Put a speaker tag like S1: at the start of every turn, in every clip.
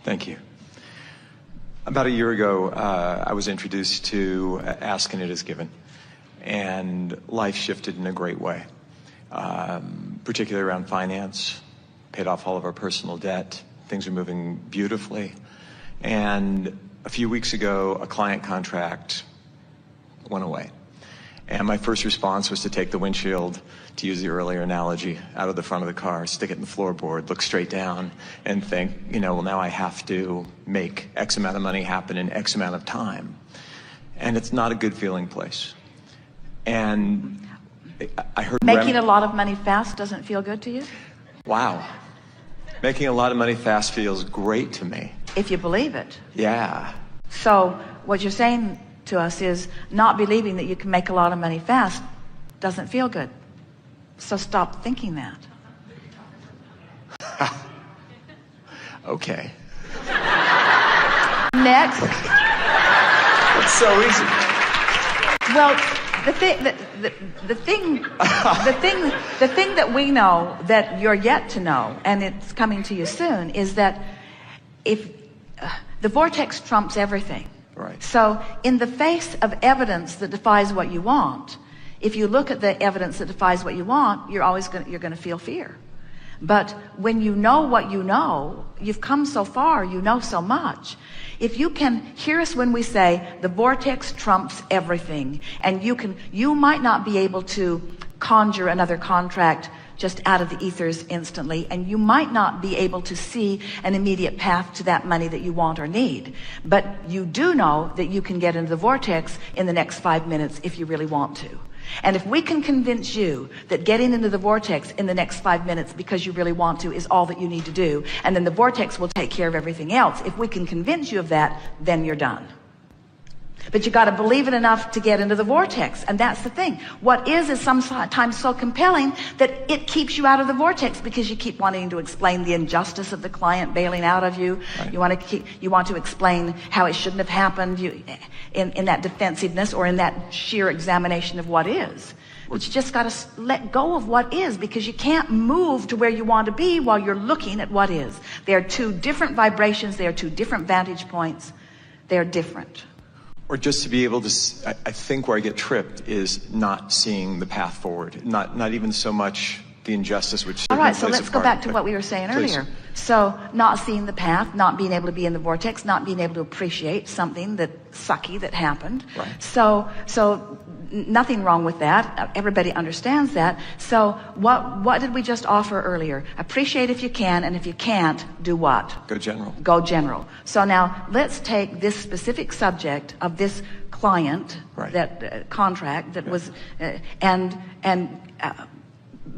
S1: Thank you. About a year ago, I was introduced to Ask and It Is Given, and life shifted in a great way, particularly around finance. Paid off all of our personal debt. Things are moving beautifully. And a few weeks ago, a client contract went away. And my first response was to take the windshield, to use the earlier analogy, out of the front of the car, stick it in the floorboard, look straight down, and think, well, now I have to make X amount of money happen in X amount of time. And it's not a good feeling place. And I heard...
S2: Making a lot of money fast doesn't feel good to you?
S1: Wow. Making a lot of money fast feels great to me.
S2: If you believe it.
S1: Yeah.
S2: So what you're saying to us is not believing that you can make a lot of money fast doesn't feel good. So stop thinking that.
S1: Okay.
S2: Next.
S1: It's so easy.
S2: Well, the thing that we know that you're yet to know, and it's coming to you soon, is that if the vortex trumps everything.
S1: Right.
S2: So in the face of evidence that defies what you want, if you look at the evidence that defies what you want, you're going to feel fear. But when you know what you know, you've come so far, you know so much. If you can hear us when we say the vortex trumps everything, and you might not be able to conjure another contract just out of the ethers instantly, and you might not be able to see an immediate path to that money that you want or need, but you do know that you can get into the vortex in the next 5 minutes if you really want to. And if we can convince you that getting into the vortex in the next 5 minutes because you really want to is all that you need to do, and then the vortex will take care of everything else, if we can convince you of that, then you're done. But you got to believe it enough to get into the vortex, and that's the thing. What is sometimes so compelling that it keeps you out of the vortex because you keep wanting to explain the injustice of the client bailing out of you. Right. You want to explain how it shouldn't have happened. In that defensiveness or in that sheer examination of what is. But you just got to let go of what is, because you can't move to where you want to be while you're looking at what is. They are two different vibrations. They are two different vantage points. They are different.
S1: Or just to be able to, I think where I get tripped is not seeing the path forward. Not even so much the injustice which...
S2: All right, so let's go back to what we were saying earlier. So not seeing the path, not being able to be in the vortex, not being able to appreciate something sucky that happened.
S1: Right.
S2: So nothing wrong with that. Everybody understands that. So what did we just offer earlier? Appreciate if you can, and if you can't, do what?
S1: Go general.
S2: Go general. So now let's take this specific subject of this client,
S1: right.
S2: that contract that was, and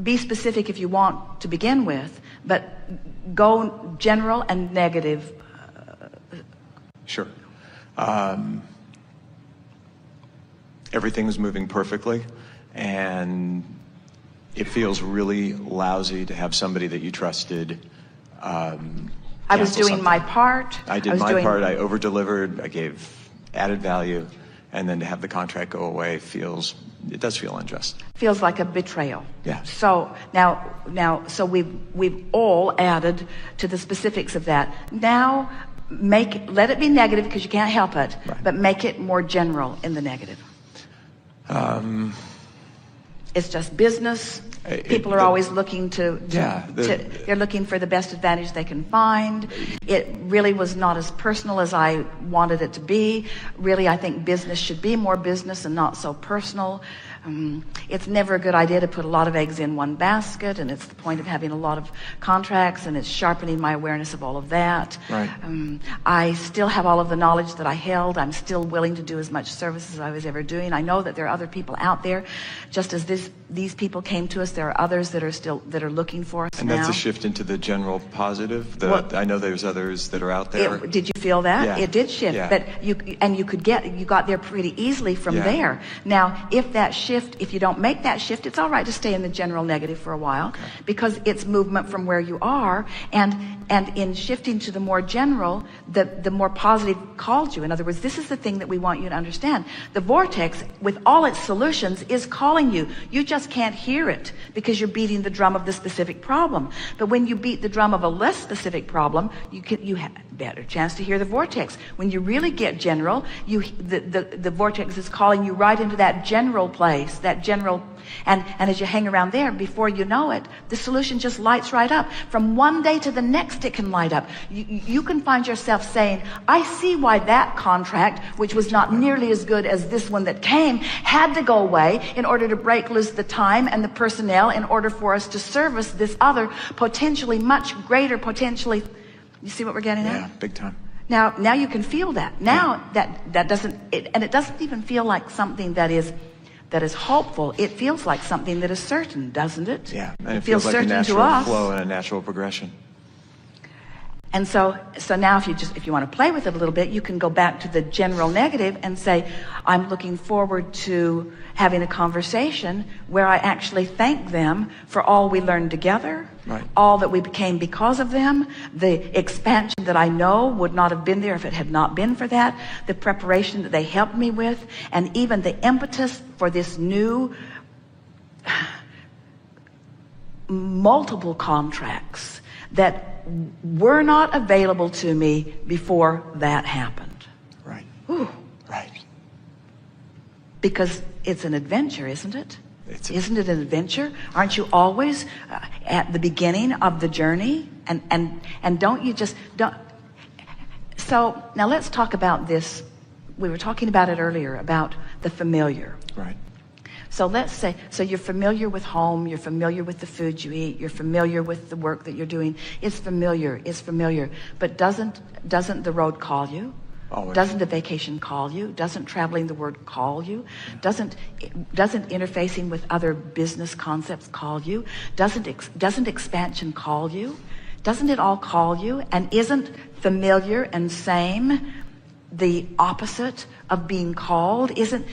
S2: be specific if you want to begin with, but go general and negative.
S1: Sure. Everything was moving perfectly, and it feels really lousy to have somebody that you trusted.
S2: I was doing my part.
S1: I did my part. I over-delivered. I gave added value, and then to have the contract go away it does feel unjust.
S2: Feels like a betrayal.
S1: Yeah.
S2: So so we've all added to the specifics of that. Now let it be negative because you can't help it,
S1: right.
S2: But make it more general in the negative. It's just business. People are always looking they're looking for the best advantage they can find. It really was not as personal as I wanted it to be. Really, I think business should be more business and not so personal. It's never a good idea to put a lot of eggs in one basket, and it's the point of having a lot of contracts, and it's sharpening my awareness of all of that.
S1: Right.
S2: I still have all of the knowledge that I held. I'm still willing to do as much service as I was ever doing. I know that there are other people out there, just as these people came to us. There are others that are looking for us
S1: and
S2: now.
S1: That's a shift into the general positive. I know there's others that are out there.
S2: Did you feel that?
S1: Yeah.
S2: It did shift,
S1: yeah.
S2: But you got there pretty easily from there. Now, if you don't make that shift, it's all right to stay in the general negative for a while, okay. Because it's movement from where you are, and in shifting to the more general, the more positive calls you. In other words, this is the thing that we want you to understand. The vortex, with all its solutions, is calling you. You just can't hear it because you're beating the drum of the specific problem. But when you beat the drum of a less specific problem, better chance to hear the vortex. When you really get general, the vortex is calling you right into that general place, that general, and as you hang around there, before you know it, the solution just lights right up. From one day to the next, it can light up. You can find yourself saying, I see why that contract, which was not nearly as good as this one that came, had to go away in order to break loose the time and the personnel in order for us to service this other potentially much greater, potentially. You see what we're getting at?
S1: Yeah, big time.
S2: Now you can feel that. Now that doesn't, and it doesn't even feel like something that is hopeful. It feels like something that is certain, doesn't it?
S1: Yeah, and it
S2: feels
S1: feels like a
S2: certain to
S1: natural
S2: us.
S1: flow and a natural progression.
S2: And so now if you want to play with it a little bit, you can go back to the general negative and say, I'm looking forward to having a conversation where I actually thank them for all we learned together,
S1: right,
S2: all that we became because of them, the expansion that I know would not have been there if it had not been for that, the preparation that they helped me with, and even the impetus for this new multiple contracts that were not available to me before that happened.
S1: Right.
S2: Ooh.
S1: Right.
S2: Because it's an adventure, isn't it? Isn't it an adventure? Aren't you always at the beginning of the journey? And don't you just don't. So now let's talk about this. We were talking about it earlier, about the familiar.
S1: Right.
S2: So let's say, so you're familiar with home, you're familiar with the food you eat, you're familiar with the work that you're doing. It's familiar. But doesn't the road call you?
S1: Always.
S2: Doesn't the vacation call you? Doesn't traveling the word call you? Doesn't interfacing with other business concepts call you? Doesn't expansion call you? Doesn't it all call you? And isn't familiar and same the opposite of being called? Isn't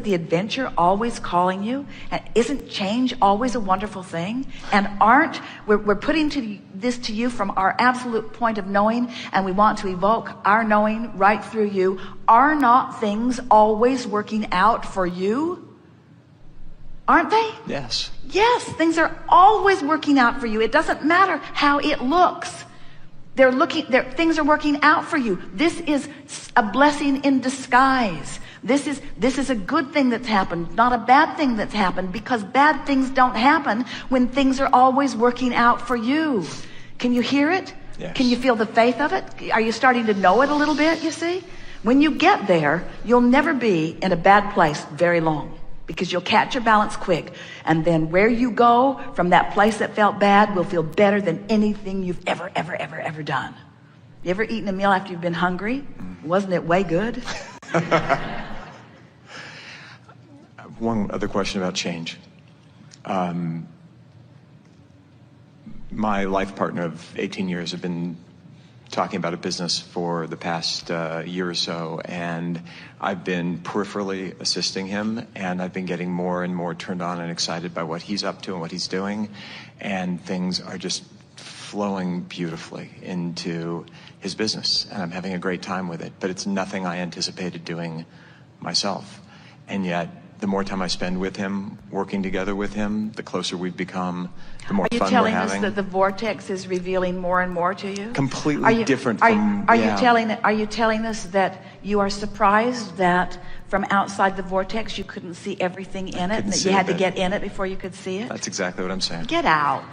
S2: the adventure always calling you? And isn't change always a wonderful thing? And we're putting this to you from our absolute point of knowing, and we want to evoke our knowing right through you. Are not things always working out for you? Aren't they?
S1: Yes.
S2: Yes, things are always working out for you. It doesn't matter how it looks. Things are working out for you. This is a blessing in disguise. This is a good thing that's happened, not a bad thing that's happened, because bad things don't happen when things are always working out for you. Can you hear it?
S1: Yes.
S2: Can you feel the faith of it? Are you starting to know it a little bit, you see? When you get there, you'll never be in a bad place very long, because you'll catch your balance quick. And then where you go from that place that felt bad will feel better than anything you've ever done. You ever eaten a meal after you've been hungry? Wasn't it way good?
S1: One other question about change. My life partner of 18 years have been talking about a business for the past year or so, and I've been peripherally assisting him, and I've been getting more and more turned on and excited by what he's up to and what he's doing, and things are just flowing beautifully into his business, and I'm having a great time with it, but it's nothing I anticipated doing myself. And yet, the more time I spend with him, working together with him, the closer we've become, the more fun we're having.
S2: Are you telling us that the vortex is revealing more and more to you?
S1: Completely different from...
S2: Are you telling us that you are surprised that from outside the vortex you couldn't see everything in it, and that you had to get in it before you could see it?
S1: That's exactly what I'm saying.
S2: Get out.